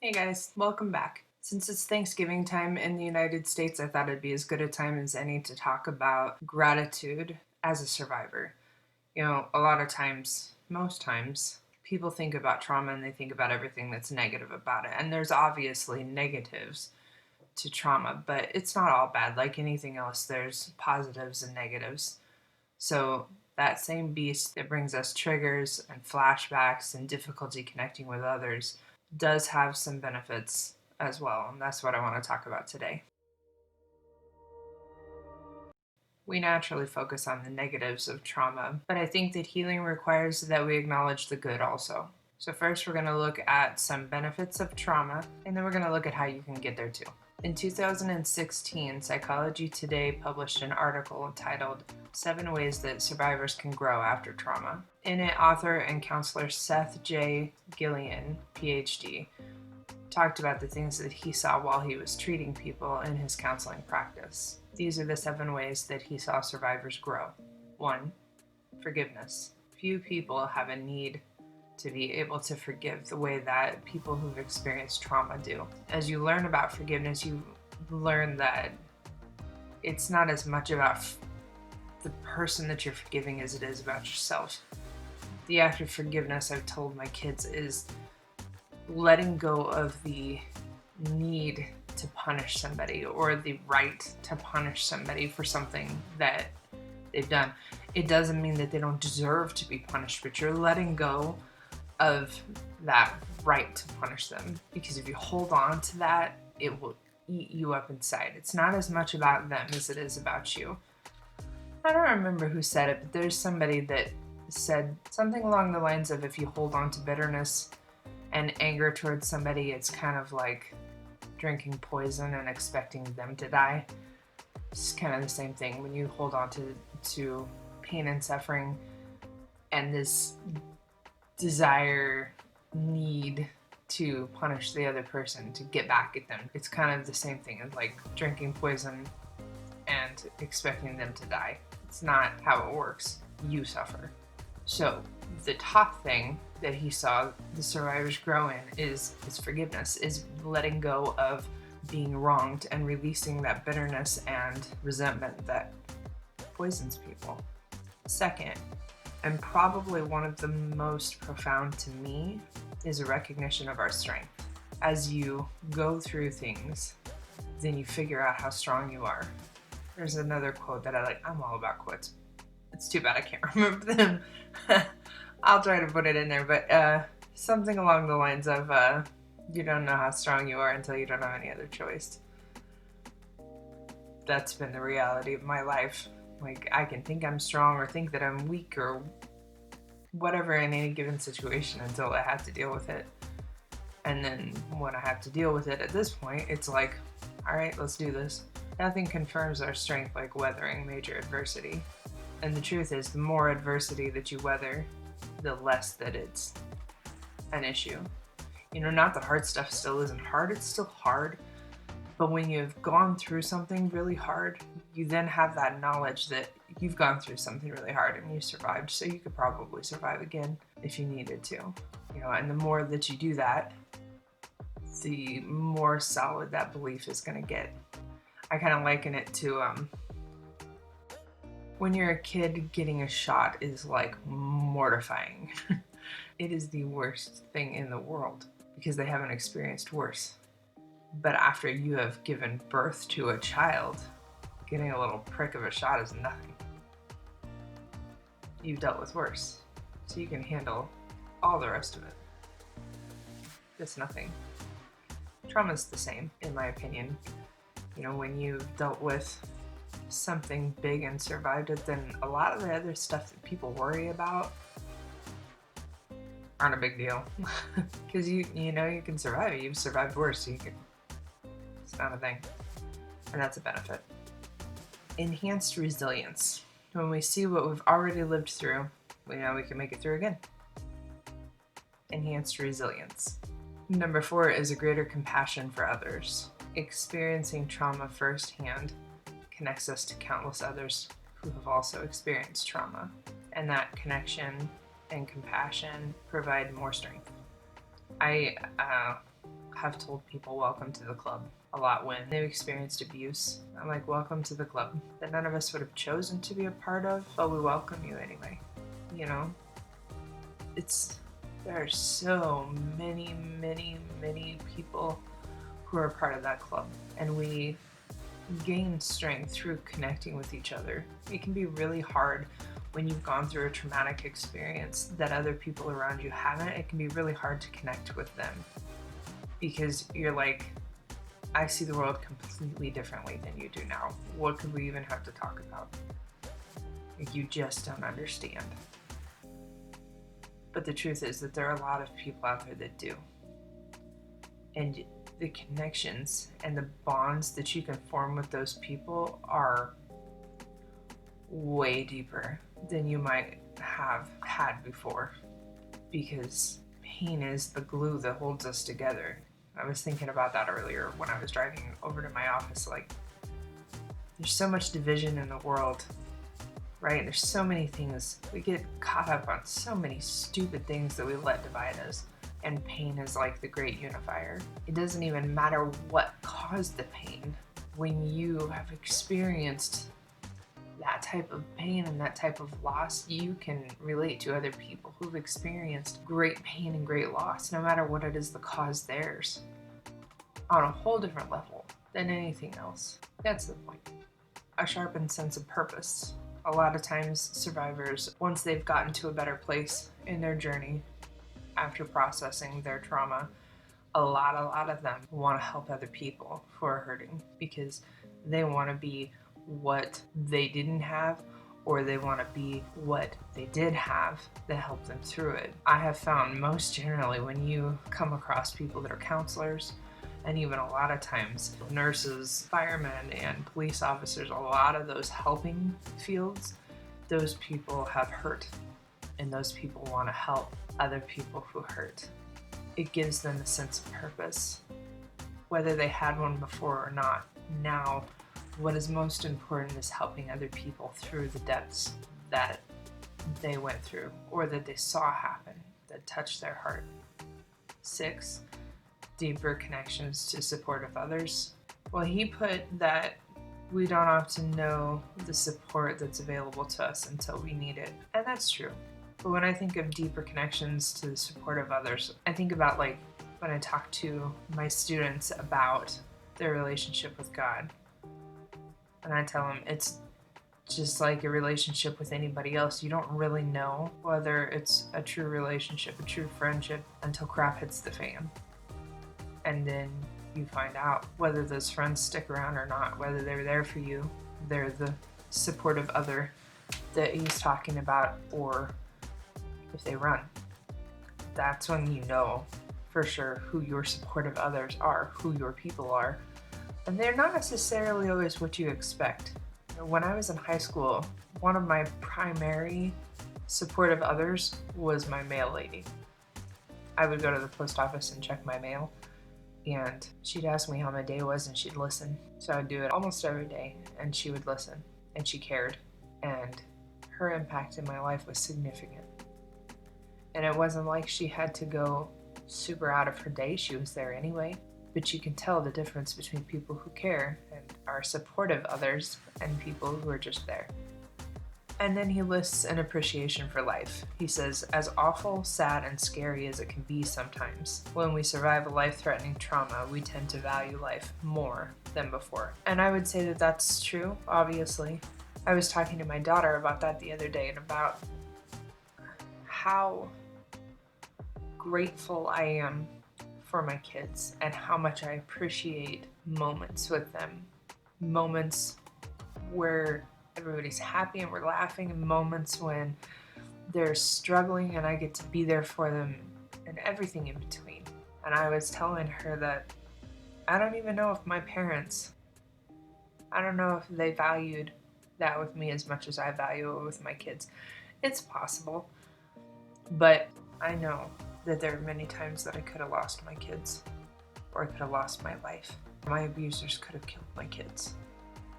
Hey guys, welcome back. Since it's Thanksgiving time in the United States, I thought it'd be as good a time as any to talk about gratitude as a survivor. A lot of times, most times, people think about trauma and they think about everything that's negative about it. And there's obviously negatives to trauma, but it's not all bad. Like anything else, there's positives and negatives. So, that same beast that brings us triggers and flashbacks and difficulty connecting with others does have some benefits as well, and that's what I want to talk about today. We naturally focus on the negatives of trauma, but I think that healing requires that we acknowledge the good also. So, first, we're going to look at some benefits of trauma, and then we're going to look at how you can get there too. In 2016, Psychology Today published an article titled 7 Ways That Survivors Can Grow After Trauma. In it, author and counselor Seth J. Gillian, PhD, talked about the things that he saw while he was treating people in his counseling practice. These are the 7 ways that he saw survivors grow. 1. Forgiveness. Few people have a need to be able to forgive the way that people who've experienced trauma do. As you learn about forgiveness, you learn that it's not as much about the person that you're forgiving as it is about yourself. The act of forgiveness, I've told my kids, is letting go of the need to punish somebody or the right to punish somebody for something that they've done. It doesn't mean that they don't deserve to be punished, but you're letting go of that right to punish them, because if you hold on to that, it will eat you up inside. It's not as much about them as it is about you. I don't remember who said it, but there's somebody that said something along the lines of, if you hold on to bitterness and anger towards somebody, it's kind of like drinking poison and expecting them to die. It's kind of the same thing when you hold on to pain and suffering and this desire, need to punish the other person, to get back at them. It's kind of the same thing as like drinking poison and expecting them to die. It's not how it works. You suffer. So the top thing that he saw the survivors grow in is forgiveness, is letting go of being wronged and releasing that bitterness and resentment that poisons people. Second, and probably one of the most profound to me, is a recognition of our strength. As you go through things, then you figure out how strong you are. There's another quote that I like. I'm all about quotes. It's too bad I can't remember them. I'll try to put it in there, but something along the lines of, you don't know how strong you are until you don't have any other choice. That's been the reality of my life. Like, I can think I'm strong or think that I'm weak or whatever in any given situation until I have to deal with it. And then when I have to deal with it at this point, it's like, all right, let's do this. Nothing confirms our strength like weathering major adversity. And the truth is, the more adversity that you weather, the less that it's an issue. Not that hard stuff still isn't hard, it's still hard. But when you've gone through something really hard, you then have that knowledge that you've gone through something really hard and you survived, so you could probably survive again if you needed to. And the more that you do that, the more solid that belief is going to get. I kind of liken it to when you're a kid, getting a shot is like mortifying. It is the worst thing in the world because they haven't experienced worse. But after you have given birth to a child, getting a little prick of a shot is nothing. You've dealt with worse, so you can handle all the rest of it. It's nothing. Trauma's the same, in my opinion. When you've dealt with something big and survived it, then a lot of the other stuff that people worry about aren't a big deal. Because you can survive it. You've survived worse, so it's not a thing. And that's a benefit. Enhanced resilience. When we see what we've already lived through, we know we can make it through again. Enhanced resilience. Number 4 is a greater compassion for others. Experiencing trauma firsthand connects us to countless others who have also experienced trauma. And that connection and compassion provide more strength. I have told people welcome to the club a lot when they've experienced abuse. I'm like, welcome to the club that none of us would have chosen to be a part of, but we welcome you anyway. You know, there are so many people who are part of that club, and we gain strength through connecting with each other. It can be really hard when you've gone through a traumatic experience that other people around you haven't. It can be really hard to connect with them because you're like, I see the world completely differently than you do now. What could we even have to talk about? Like, you just don't understand. But the truth is that there are a lot of people out there that do. And the connections and the bonds that you can form with those people are way deeper than you might have had before, because pain is the glue that holds us together. I was thinking about that earlier when I was driving over to my office. Like, there's so much division in the world, right? There's so many things. We get caught up on so many stupid things that we let divide us. And pain is like the great unifier. It doesn't even matter what caused the pain. When you have experienced that type of pain and that type of loss, you can relate to other people who've experienced great pain and great loss, no matter what it is that caused theirs, on a whole different level than anything else. That's the point. A sharpened sense of purpose. A lot of times survivors, once they've gotten to a better place in their journey, after processing their trauma, a lot of them want to help other people who are hurting because they want to be what they didn't have, or they want to be what they did have that helped them through it. I have found most generally when you come across people that are counselors, and even a lot of times nurses, firemen, and police officers, a lot of those helping fields, those people have hurt, and those people want to help other people who hurt. It gives them a sense of purpose, whether they had one before or not. Now, what is most important is helping other people through the depths that they went through or that they saw happen, that touched their heart. 6, deeper connections to support of others. Well, he put that we don't often know the support that's available to us until we need it. And that's true. But when I think of deeper connections to the support of others, I think about like when I talk to my students about their relationship with God. And I tell them it's just like a relationship with anybody else. You don't really know whether it's a true relationship, a true friendship, until crap hits the fan. And then you find out whether those friends stick around or not, whether they're there for you, they're the supportive other that he's talking about, or if they run. That's when you know for sure who your supportive others are, who your people are. And they're not necessarily always what you expect. When I was in high school, one of my primary supportive others was my mail lady. I would go to the post office and check my mail, and she'd ask me how my day was, and she'd listen. So I'd do it almost every day, and she would listen, and she cared. And her impact in my life was significant. And it wasn't like she had to go super out of her day. She was there anyway. But you can tell the difference between people who care and are supportive others and people who are just there. And then he lists an appreciation for life. He says, as awful, sad, and scary as it can be sometimes, when we survive a life-threatening trauma, we tend to value life more than before. And I would say that that's true, obviously. I was talking to my daughter about that the other day, and about how grateful I am for my kids and how much I appreciate moments with them. Moments where everybody's happy and we're laughing, and moments when they're struggling and I get to be there for them, and everything in between. And I was telling her that I don't even know if my parents, I don't know if they valued that with me as much as I value it with my kids. It's possible, but I know that there are many times that I could have lost my kids, or I could have lost my life. My abusers could have killed my kids,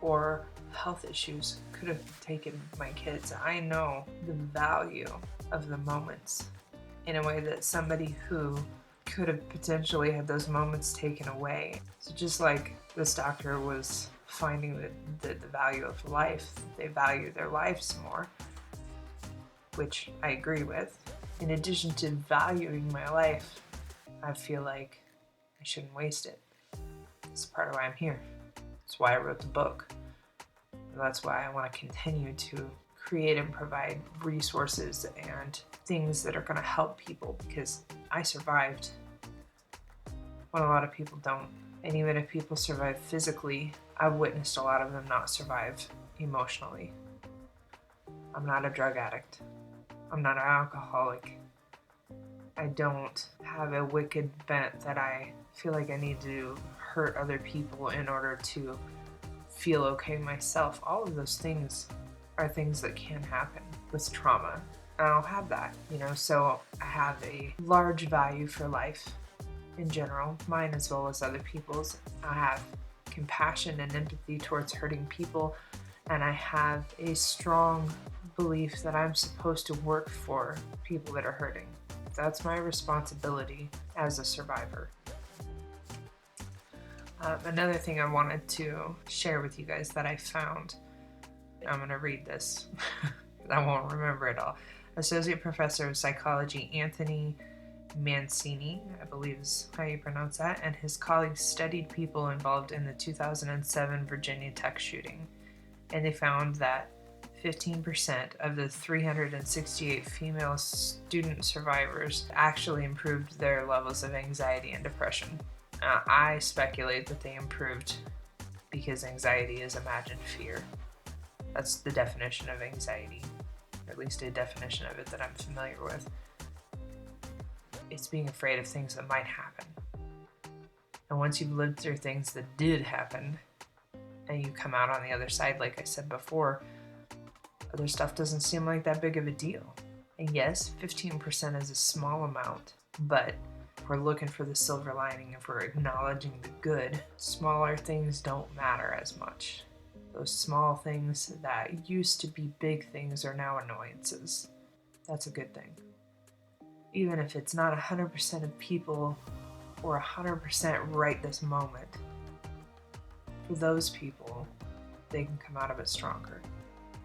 or health issues could have taken my kids. I know the value of the moments in a way that somebody who could have potentially had those moments taken away. So just like this doctor was finding the value of life, they value their lives more, which I agree with. In addition to valuing my life, I feel like I shouldn't waste it. It's part of why I'm here. That's why I wrote the book. That's why I want to continue to create and provide resources and things that are going to help people, because I survived when a lot of people don't. And even if people survive physically, I've witnessed a lot of them not survive emotionally. I'm not a drug addict. I'm not an alcoholic. I don't have a wicked bent that I feel like I need to hurt other people in order to feel okay myself. All of those things are things that can happen with trauma. I don't have that, so I have a large value for life in general, mine as well as other people's. I have compassion and empathy towards hurting people, and I have a strong belief that I'm supposed to work for people that are hurting. That's my responsibility as a survivor. Another thing I wanted to share with you guys that I found, I'm going to read this. I won't remember it all. Associate Professor of Psychology Anthony Mancini, I believe is how you pronounce that, and his colleagues studied people involved in the 2007 Virginia Tech shooting, and they found that 15% of the 368 female student survivors actually improved their levels of anxiety and depression. I speculate that they improved because anxiety is imagined fear. That's the definition of anxiety, or at least a definition of it that I'm familiar with. It's being afraid of things that might happen. And once you've lived through things that did happen, and you come out on the other side, like I said before, other stuff doesn't seem like that big of a deal. And yes, 15% is a small amount, but if we're looking for the silver lining, if we're acknowledging the good, smaller things don't matter as much. Those small things that used to be big things are now annoyances. That's a good thing. Even if it's not 100% of people or 100% right this moment, for those people, they can come out of it stronger.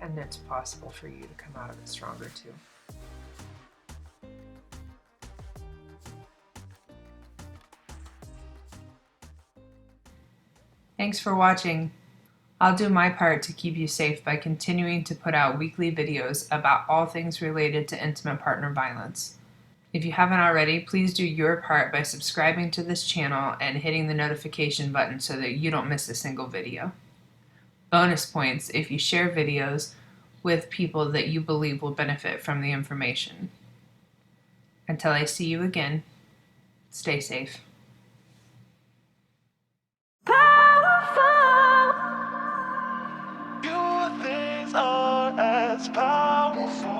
And it's possible for you to come out of it stronger too. Thanks for watching. I'll do my part to keep you safe by continuing to put out weekly videos about all things related to intimate partner violence. If you haven't already, please do your part by subscribing to this channel and hitting the notification button so that you don't miss a single video. Bonus points if you share videos with people that you believe will benefit from the information. Until I see you again, stay safe. Your things are as powerful.